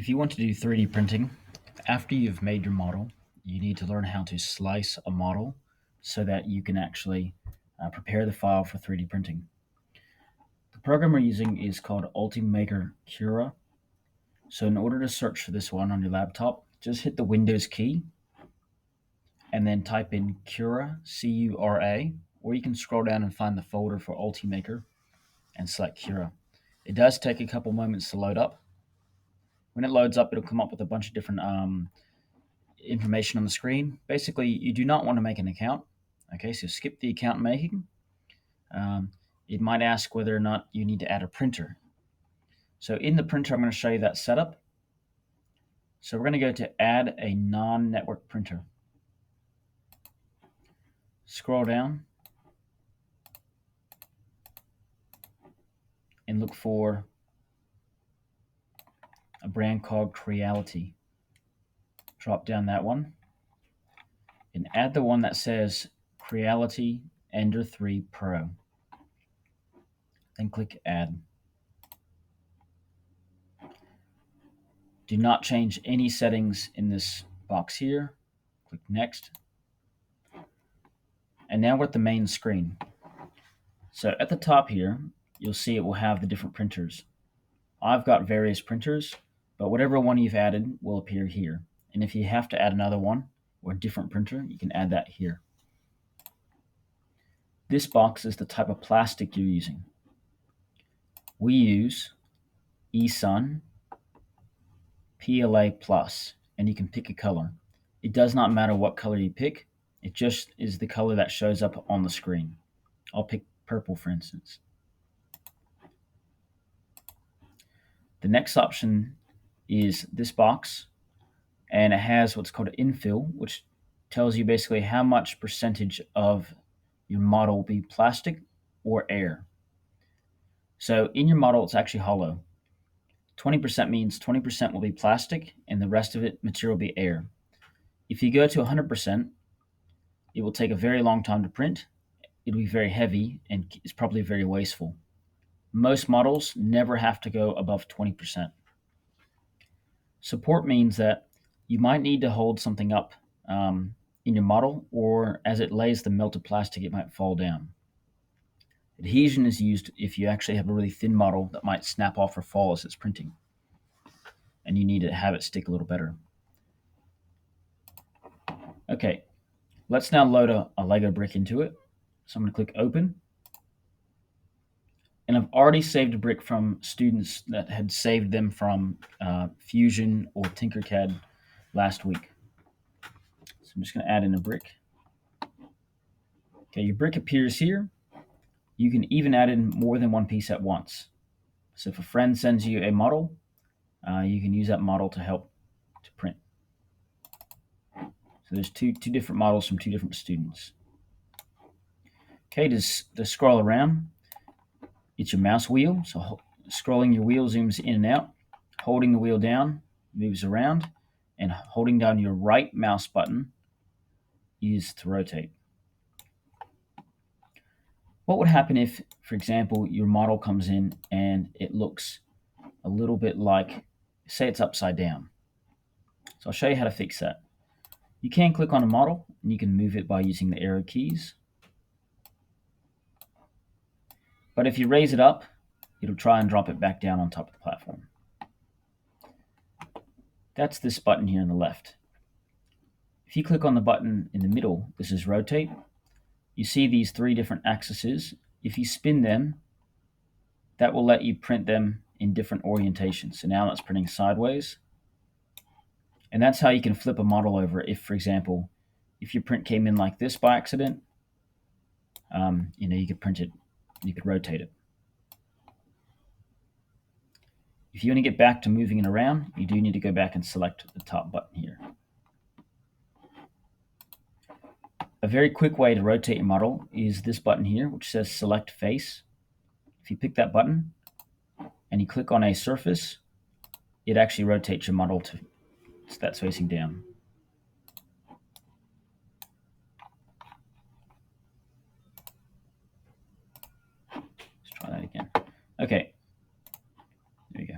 If you want to do 3D printing, after you've made your model, you need to learn how to slice a model so that you can actually prepare the file for 3D printing. The program we're using is called Ultimaker Cura. So in order to search for this one on your laptop, just hit the Windows key and then type in Cura, C-U-R-A, or you can scroll down and find the folder for Ultimaker and select Cura. It does take a couple moments to load up. When it loads up, it'll come up with a bunch of different information on the screen. Basically, you do not want to make an account. Okay, so skip the account making. It might ask whether or not you need to add a printer. So in the printer, I'm going to show you that setup. So we're going to go to add a non-network printer. Scroll down and look for a brand called Creality. Drop down that one and add the one that says Creality Ender 3 Pro. Then click Add. Do not change any settings in this box here. Click Next. And now we're at the main screen. So at the top here, you'll see it will have the different printers. I've got various printers, but whatever one you've added will appear here. And if you have to add another one or a different printer, you can add that here. This box is the type of plastic you're using. We use eSun PLA Plus, and you can pick a color. It does not matter what color you pick, it just is the color that shows up on the screen. I'll pick purple, for instance. The next option is this box, and it has what's called an infill, which tells you basically how much percentage of your model will be plastic or air. So in your model, it's actually hollow. 20% means 20% will be plastic, and the rest of it material will be air. If you go to 100%, it will take a very long time to print. It'll be very heavy, and it's probably very wasteful. Most models never have to go above 20%. Support means that you might need to hold something up in your model, or as it lays the melted plastic, it might fall down. Adhesion is used if you actually have a really thin model that might snap off or fall as it's printing, and you need to have it stick a little better. Okay, let's now load a Lego brick into it. So I'm going to click Open. And I've already saved a brick from students that had saved them from Fusion or Tinkercad last week. So I'm just going to add in a brick. Okay, your brick appears here. You can even add in more than one piece at once. So if a friend sends you a model, you can use that model to help to print. So there's two different models from two different students. Okay, to scroll around, it's your mouse wheel. So scrolling your wheel zooms in and out. Holding the wheel down moves around, and holding down your right mouse button is to rotate. What would happen if, for example, your model comes in and it looks a little bit like, say it's upside down? So I'll show you how to fix that. You can click on a model and you can move it by using the arrow keys. But if you raise it up, it'll try and drop it back down on top of the platform. That's this button here on the left. If you click on the button in the middle, this is rotate. You see these three different axes. If you spin them, that will let you print them in different orientations. So now that's printing sideways. And that's how you can flip a model over if, for example, if your print came in like this by accident, you could print it, you could rotate it. If you want to get back to moving it around, you do need to go back and select the top button here. A very quick way to rotate your model is this button here, which says Select Face. If you pick that button and you click on a surface, it actually rotates your model to that's facing down. Let's try that again. Okay, there you go.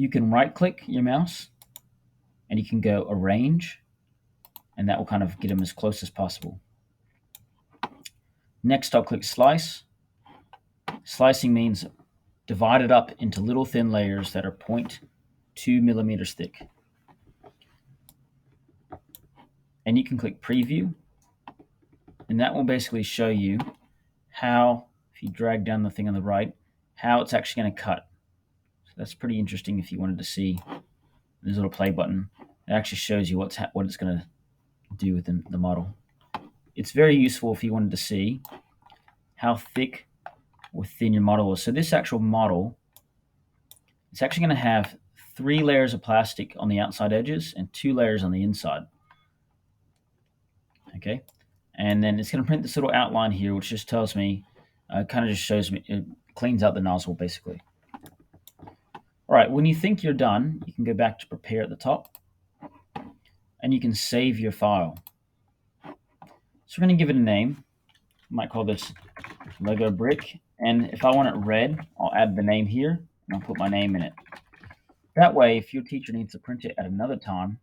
You can right click your mouse and you can go arrange, and that will kind of get them as close as possible. Next, I'll click slice. Slicing means divide it up into little thin layers that are 0.2 millimeters thick. And you can click preview, and that will basically show you how, if you drag down the thing on the right, how it's actually going to cut. So that's pretty interesting if you wanted to see. There's a little play button. It actually shows you what it's going to do with the model. It's very useful if you wanted to see how thick or thin your model is. So this actual model, it's actually going to have 3 layers of plastic on the outside edges and 2 layers on the inside. Okay, and then it's going to print this little outline here, which just tells me, kind of just shows me, it cleans out the nozzle basically. All right, when you think you're done, you can go back to prepare at the top, and you can save your file. So we're going to give it a name. I might call this Lego brick, and if I want it red, I'll add the name here, and I'll put my name in it. That way, if your teacher needs to print it at another time,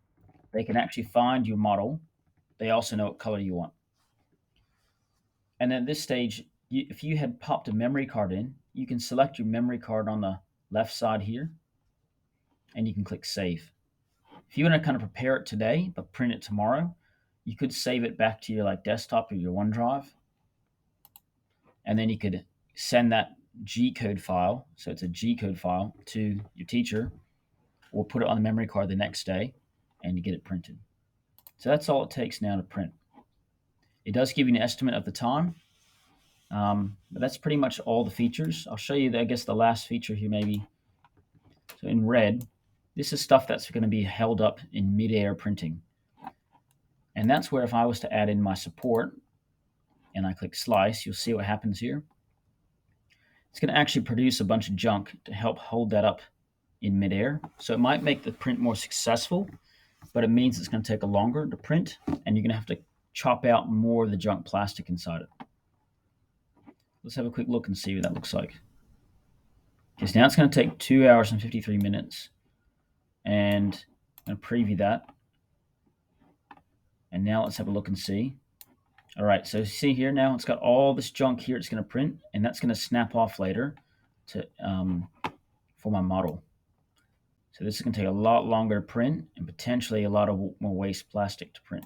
they can actually find your model. They also know what color you want. And at this stage, if you had popped a memory card in, you can select your memory card on the left side here, and you can click save. If you want to kind of prepare it today, but print it tomorrow, you could save it back to your desktop or your OneDrive, and then you could send that G-code file, so it's a G-code file, to your teacher, or put it on the memory card the next day, and you get it printed. So that's all it takes now to print. It does give you an estimate of the time, but that's pretty much all the features. I'll show you, I guess, the last feature here maybe. So in red, this is stuff that's going to be held up in mid-air printing. And that's where if I was to add in my support, and I click slice, you'll see what happens here. It's going to actually produce a bunch of junk to help hold that up in midair. So it might make the print more successful, but it means it's going to take longer to print, and you're going to have to chop out more of the junk plastic inside it. Let's have a quick look and see what that looks like. Okay, so now it's going to take 2 hours and 53 minutes, and I'm going to preview that. And now let's have a look and see. All right, so see here now, it's got all this junk here it's going to print, and that's going to snap off later to for my model. So this is going to take a lot longer to print and potentially a lot of more waste plastic to print.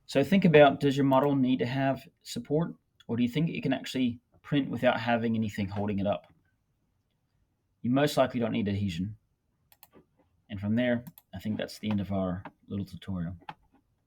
So think about, does your model need to have support, or do you think it can actually print without having anything holding it up? You most likely don't need adhesion. And from there, I think that's the end of our little tutorial.